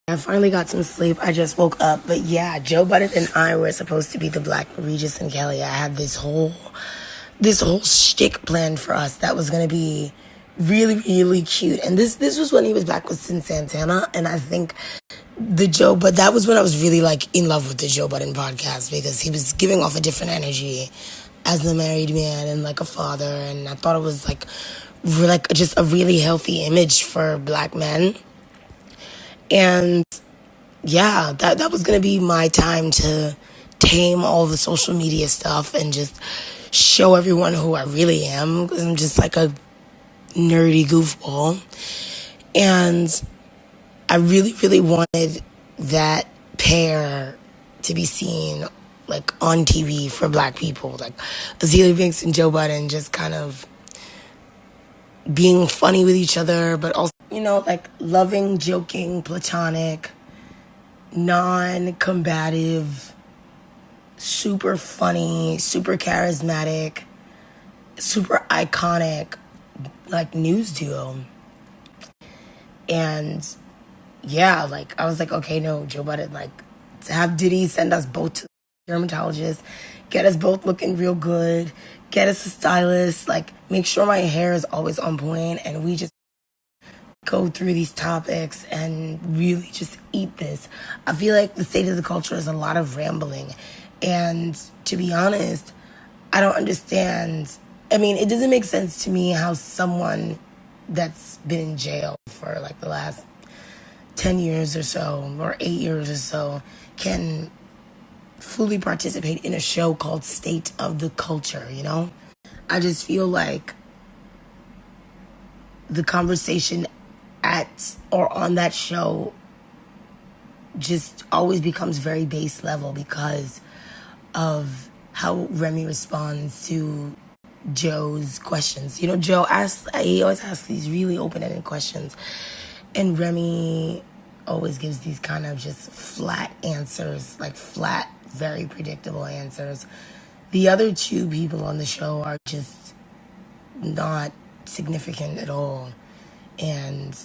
I finally got some sleep. I just woke up. But yeah, Joe Budden and I were supposed to be the Black Regis and Kelly. I had this whole shtick planned for us that was gonna be really, really cute. And this was when he was back with Sin Santana, and I think but that was when I was really like in love with the Joe Budden podcast, because he was giving off a different energy as a married man and like a father, and I thought it was like just a really healthy image for Black men. And yeah, that was gonna be my time to tame all the social media stuff and just show everyone who I really am, because I'm just like a nerdy goofball. And I really, really wanted that pair to be seen like on TV for Black people, like Azealia Banks and Joe Budden just kind of being funny with each other, but also, like loving, joking, platonic, non-combative, super funny, super charismatic, super iconic, like news duo. And yeah, like I was like, okay, no, Joe Budden, like to have Diddy send us both to the dermatologist, get us both looking real good, get us a stylist, like make sure my hair is always on point, and we just go through these topics and really just eat this. I feel like the state of the culture is a lot of rambling. And to be honest, I don't understand. I mean, it doesn't make sense to me how someone that's been in jail for like the last 10 years or so, or 8 years or so, can fully participate in a show called State of the Culture, I just feel like the conversation at or on that show just always becomes very base level because of how Remy responds to Joe's questions. Joe he always asks these really open-ended questions, and Remy always gives these kind of just flat answers, like flat, very predictable answers. The other two people on the show are just not significant at all. And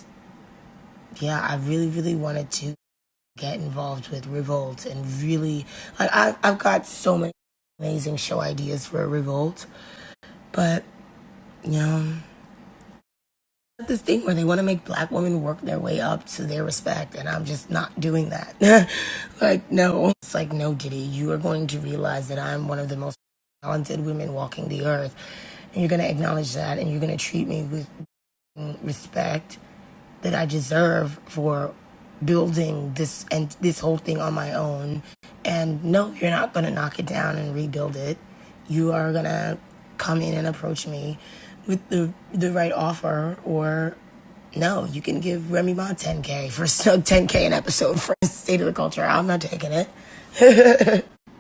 yeah, I really, really wanted to get involved with Revolt, and really, like, I've got so many amazing show ideas for Revolt, but, this thing where they want to make Black women work their way up to their respect, and I'm just not doing that. Like, no. It's like, no, Diddy, you are going to realize that I'm one of the most talented women walking the earth, and you're going to acknowledge that, and you're going to treat me with respect that I deserve for building this whole thing on my own. And no, you're not going to knock it down and rebuild it. You are going to come in and approach me with the right offer, or no, you can give Remy Ma $10K for $10K an episode for State of the Culture. I'm not taking it.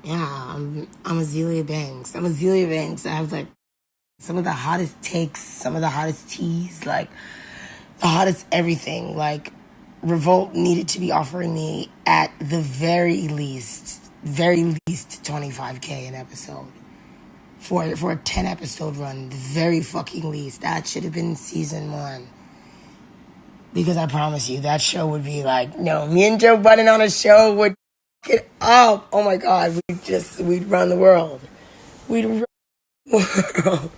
Yeah, I'm Azealia Banks. I have like some of the hottest takes, some of the hottest teas, like the hottest everything. Like, Revolt needed to be offering me at the very least 25K an episode for a 10 episode run. The very fucking least. That should have been season 1. Because I promise you, that show would be like, no, me and Joe Budden on a show would get up. Oh my God, we'd run the world. We'd run the world.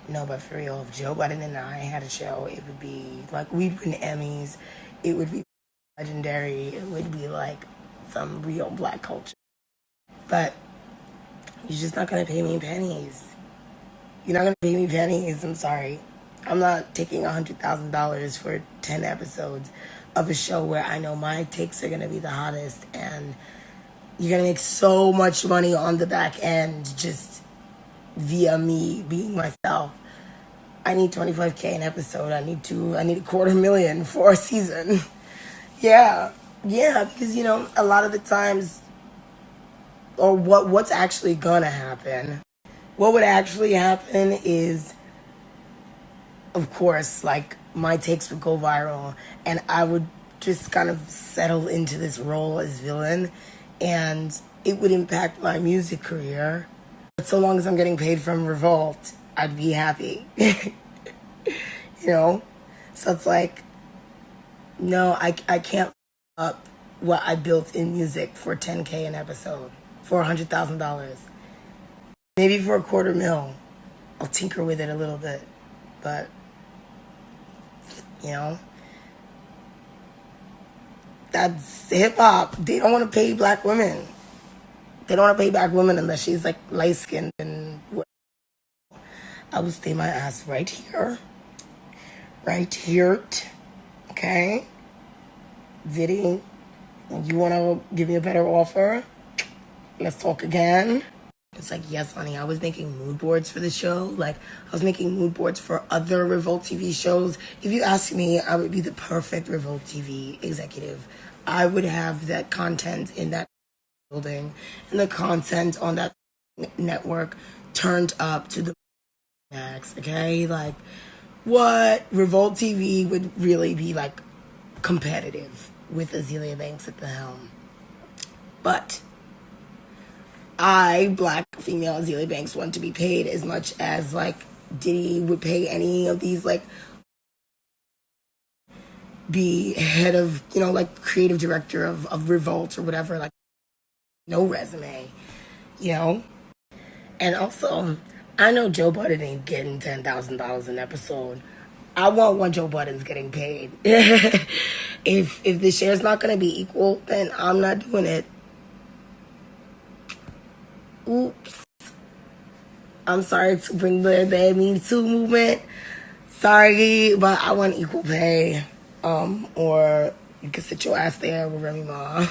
No, but for real, if Joe Budden and I had a show, it would be like, we'd win Emmys. It would be legendary. It would be like some real Black culture. But you're just not going to pay me pennies. You're not going to pay me pennies. I'm sorry. I'm not taking $100,000 for 10 episodes of a show where I know my takes are going to be the hottest, and you're going to make so much money on the back end just via me being myself. I need 25K an episode. I need $250,000 for a season. Yeah, because a lot of the times, or what's actually gonna happen, what would actually happen is, of course, like, my takes would go viral, and I would just kind of settle into this role as villain, and it would impact my music career. But so long as I'm getting paid from Revolt, I'd be happy. So it's like, no, I can't up what I built in music for $10K an episode, for $100,000. Maybe for $250,000. I'll tinker with it a little bit. But, you know, that's hip hop. They don't want to pay black women. They don't want to pay black women unless she's like light skinned and what. I will stay my ass right here. Right here. Okay? Diddy, you want to give me a better offer? Let's talk again. It's like, yes, honey, I was making mood boards for the show. Like, I was making mood boards for other Revolt TV shows. If you ask me, I would be the perfect Revolt TV executive. I would have that content in that building and the content on that network turned up to the max, okay? Like, what Revolt TV would really be, like, competitive with Azealia Banks at the helm. But I, black female Azealia Banks, want to be paid as much as, like, Diddy would pay any of these, like, be head of, you know, like, creative director of Revolt or whatever, like, no resume, you know? And also, I know Joe Budden ain't getting $10,000 an episode. I want what Joe Budden's getting paid. If the share's not going to be equal, then I'm not doing it. Oops. I'm sorry to bring the Me Too movement. Sorry, but I want equal pay. Or you can sit your ass there with Remy Ma.